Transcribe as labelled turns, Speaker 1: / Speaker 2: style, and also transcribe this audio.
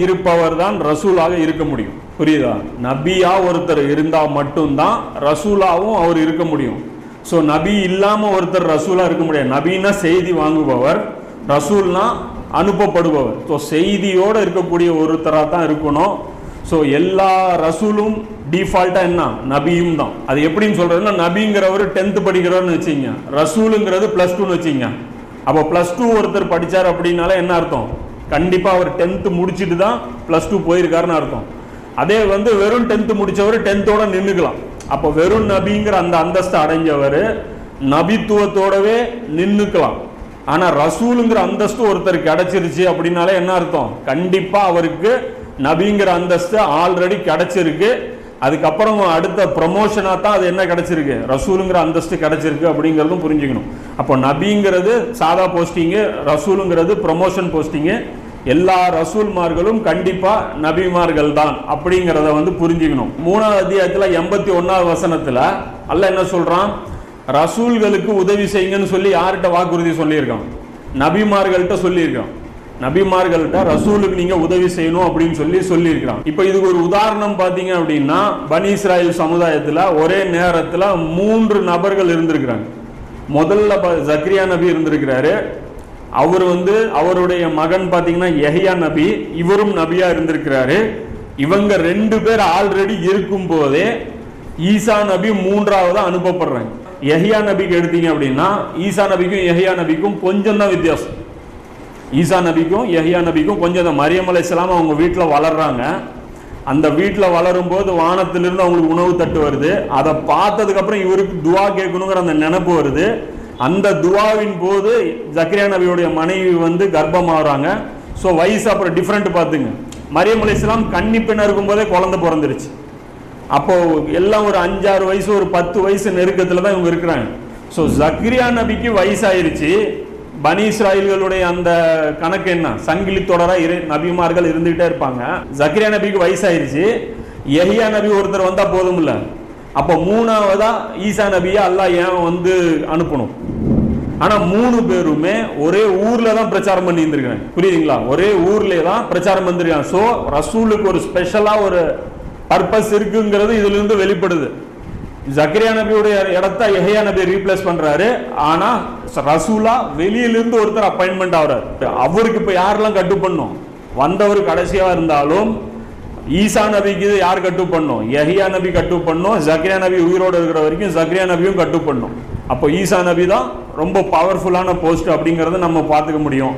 Speaker 1: இருப்பவர் தான் ரசூலாக இருக்க முடியும். புரியுதா? நபியா ஒருத்தர் இருந்தா மட்டும்தான் ரசூலாவும் அவர் இருக்க முடியும். ஸோ நபி இல்லாம ஒருத்தர் ரசூலா இருக்க முடியாது. நபின்னா செய்தி வாங்குபவர், ரசூல்னா அனுப்பப்படுபவர். ஸோ செய்தியோட இருக்கக்கூடிய ஒருத்தராக தான் இருக்கணும். ஸோ எல்லா ரசூலும் டிஃபால்ட்டா என்ன நபியும் தான். அது எப்படின்னு சொல்றதுன்னா, நபிங்கிறவர் 10th படிக்கிறவர்னு வச்சுங்க, ரசூலுங்கிறது +2ன்னு வச்சுங்க. அப்போ +2 ஒருத்தர் படிச்சார் அப்படின்னால என்ன அர்த்தம்? கண்டிப்பா அவர் 10th முடிச்சுட்டு தான் +2 போயிருக்காருன்னு அர்த்தம். அதே வெறும் 10th முடிச்சவர் 10th நின்றுக்கலாம். அப்போ வெறும் நபிங்கிற அந்த அந்தஸ்து அடைஞ்சவர் நபித்துவத்தோடவே நின்றுக்கலாம். ஆனா ரசூலுங்கிற அந்தஸ்து ஒருத்தருக்கு கிடைச்சிருச்சு அப்படின்னாலே என்ன அர்த்தம்? கண்டிப்பா அவருக்கு நபிங்கிற அந்தஸ்து ஆல்ரெடி கிடைச்சிருக்கு. அதுக்கப்புறம் அடுத்த ப்ரமோஷனா தான் அது என்ன கிடைச்சிருக்கு, ரசூலுங்கிற அந்தஸ்து கிடைச்சிருக்கு அப்படிங்கிறதும் புரிஞ்சுக்கணும். அப்போ நபிங்கிறது சாதா போஸ்டிங்கு, ரசூலுங்கிறது ப்ரமோஷன் போஸ்டிங்கு. எல்லா ரசூல்மார்களும் கண்டிப்பா நபிமார்கள் தான் அப்படிங்கிறத புரிஞ்சுக்கணும். 3வது அத்தியாயத்துல 81வது வசனத்துல அல்லாஹ் என்ன சொல்றான்? ரசூல்களுக்கு உதவி செய்யுங்கன்னு சொல்லி யார்கிட்ட வாக்குறுதி சொல்லியிருக்கான்? நபிமார்கள்ட்ட சொல்லியிருக்கான். நபிமார்கள்ட்ட ரசூலுக்கு நீங்க உதவி செய்யணும் அப்படின்னு சொல்லியிருக்கிறான். இப்ப இதுக்கு ஒரு உதாரணம் பாத்தீங்க அப்படின்னா, பனி இஸ்ராயேல் சமுதாயத்துல ஒரே நேரத்துல 3 நபர்கள் இருந்திருக்கிறாங்க. முதல்ல ஜக்கரியா நபி இருந்திருக்கிறாரு. அவர் அவருடைய மகன் பாத்தீங்கன்னா யஹ்யா நபி, இவரும் நபியா இருந்திருக்கிறாரு. இவங்க 2 பேர் ஆல்ரெடி இருக்கும் போதே ஈசா நபி 3வது அனுப்பப்படுறாங்க. யஹ்யா நபிக்கு எடுத்தீங்க அப்படின்னா, ஈசா நபிக்கும் யஹ்யா நபிக்கும் கொஞ்சம் தான் வித்தியாசம். ஈசா நபிக்கும் யஹ்யா நபிக்கும் கொஞ்சம் தான். மரியம் அலைஹிஸ்ஸலாம் அவங்க வீட்டில் வளர்றாங்க. அந்த வீட்டில் வளரும் போது வானத்திலிருந்து அவங்களுக்கு உணவு தட்டு வருது. அதை பார்த்ததுக்கு அப்புறம் இவருக்கு துவா கேட்கணுங்கிற அந்த நினைப்பு வருது. அந்த துவாவின் போது ஜக்கரியா நபியுடைய மனைவி கர்ப்பமாகறாங்க. ஸோ வயசு அப்புறம் டிஃப்ரெண்ட் பார்த்துங்க. மரியம் அலைஹிஸ்ஸலாம் கன்னி பெண்ணா இருக்கும் போதே குழந்தை பிறந்துருச்சு. அப்போ எல்லாம் ஒரு 5-6 வயசு, ஒரு 10 வயசு நெருக்கத்துல தான் இவங்க இருக்கிறாங்க. ஸோ ஜக்கரியா நபிக்கு வயசாயிருச்சு. பனி இஸ்ராயல்களுடைய அந்த கணக்கு என்ன, சங்கிலி தொடரா நபிமார்கள் இருந்துகிட்டே இருப்பாங்க. ஜக்கரியா நபிக்கு வயசாயிருச்சு. யஹ்யா நபி ஒருத்தர் வந்தா போதும் இல்ல. அப்போ 3வதா ஈசா நபியா அல்லாஹ் ஏன் அனுப்பணும்? ஆனா 3 பேருமே ஒரே ஊர்ல தான் பிரச்சாரம் பண்ணி இருந்திருக்காங்க. புரியுதுங்களா? ஒரே ஊர்ல தான் பிரச்சாரம் பண்ணிருக்காங்க. ஸோ ரசூலுக்கு ஒரு ஸ்பெஷலா ஒரு பர்பஸ் இருக்குங்கிறது இதுல இருந்து வெளிப்படுது. ஜக்கரியா நபியுடைய இடத்த யஹ்யா நபி ரீப்ளேஸ் பண்றாரு. ஆனா ரசூலா வெளியிலிருந்து ஒருத்தர் அப்பாயின்மெண்ட் ஆகுறாரு. அவருக்கு இப்ப யாரெல்லாம் கட்டுப்படணும்? வந்தவர் கடைசியா இருந்தாலும் ஈசா நபிக்கு யார் கட்டுப்படணும்? யஹ்யா நபி கட்டுப்படணும். ஜக்கரியா நபி உயிரோடு இருக்கிற வரைக்கும் ஜக்கரியா நபியும் கட்டுப்படணும். அப்போ ஈசா நபி தான் ரொம்ப பவர்ஃபுல்லான போஸ்ட் அப்படிங்கறத நம்ம பார்த்துக்க முடியும்.